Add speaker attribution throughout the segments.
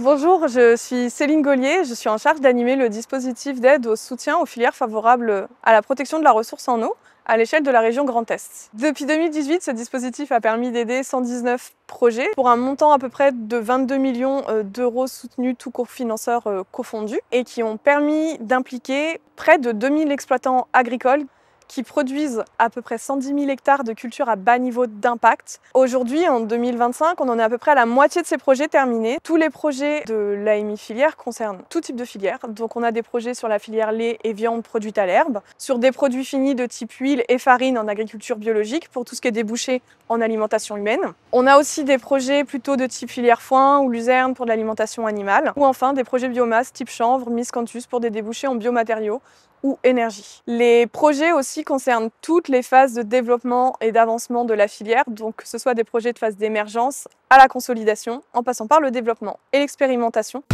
Speaker 1: Bonjour, je suis Céline Gaulier, je suis en charge d'animer le dispositif d'aide au soutien aux filières favorables à la protection de la ressource en eau à l'échelle de la région Grand Est. Depuis 2018, ce dispositif a permis d'aider 119 projets pour un montant à peu près de 22 millions d'euros soutenus, tous cofinanceurs confondus, et qui ont permis d'impliquer près de 2000 exploitants agricoles qui produisent à peu près 110 000 hectares de cultures à bas niveau d'impact. Aujourd'hui, en 2025, on en est à peu près à la moitié de ces projets terminés. Tous les projets de l'AMI Filière concernent tout type de filière. Donc on a des projets sur la filière lait et viande produite à l'herbe, sur des produits finis de type huile et farine en agriculture biologique pour tout ce qui est débouché en alimentation humaine. On a aussi des projets plutôt de type filière foin ou luzerne pour de l'alimentation animale, ou enfin des projets biomasse type chanvre, miscanthus pour des débouchés en biomatériaux ou énergie. Les projets aussi concernent toutes les phases de développement et d'avancement de la filière, donc que ce soit des projets de phase d'émergence à la consolidation, en passant par le développement et l'expérimentation.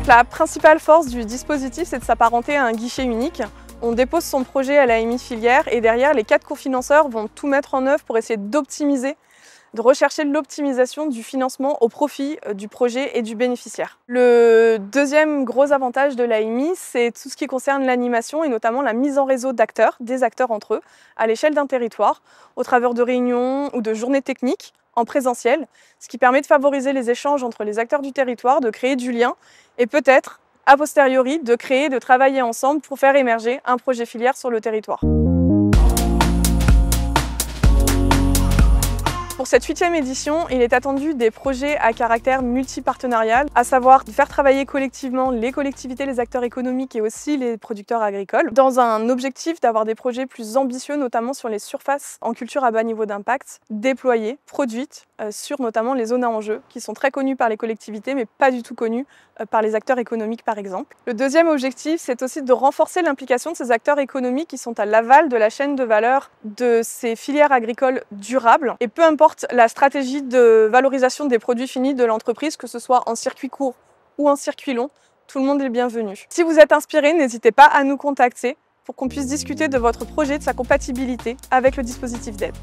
Speaker 1: La principale force du dispositif, c'est de s'apparenter à un guichet unique. On dépose son projet à l'AMI Filière et derrière, les 4 cofinanceurs vont tout mettre en œuvre pour essayer d'optimiser, de rechercher l'optimisation du financement au profit du projet et du bénéficiaire. Le deuxième gros avantage de l'AMI, c'est tout ce qui concerne l'animation et notamment la mise en réseau d'acteurs, des acteurs entre eux, à l'échelle d'un territoire, au travers de réunions ou de journées techniques en présentiel, ce qui permet de favoriser les échanges entre les acteurs du territoire, de créer du lien et peut-être, a posteriori, de travailler ensemble pour faire émerger un projet filière sur le territoire. Pour cette 8e édition, il est attendu des projets à caractère multipartenarial, à savoir de faire travailler collectivement les collectivités, les acteurs économiques et aussi les producteurs agricoles, dans un objectif d'avoir des projets plus ambitieux, notamment sur les surfaces en culture à bas niveau d'impact, déployées, produites sur notamment les zones à enjeu, qui sont très connues par les collectivités, mais pas du tout connues par les acteurs économiques par exemple. Le deuxième objectif, c'est aussi de renforcer l'implication de ces acteurs économiques qui sont à l'aval de la chaîne de valeur de ces filières agricoles durables. Et peu importe la stratégie de valorisation des produits finis de l'entreprise, que ce soit en circuit court ou en circuit long, tout le monde est bienvenu. Si vous êtes inspiré, n'hésitez pas à nous contacter pour qu'on puisse discuter de votre projet, de sa compatibilité avec le dispositif d'aide.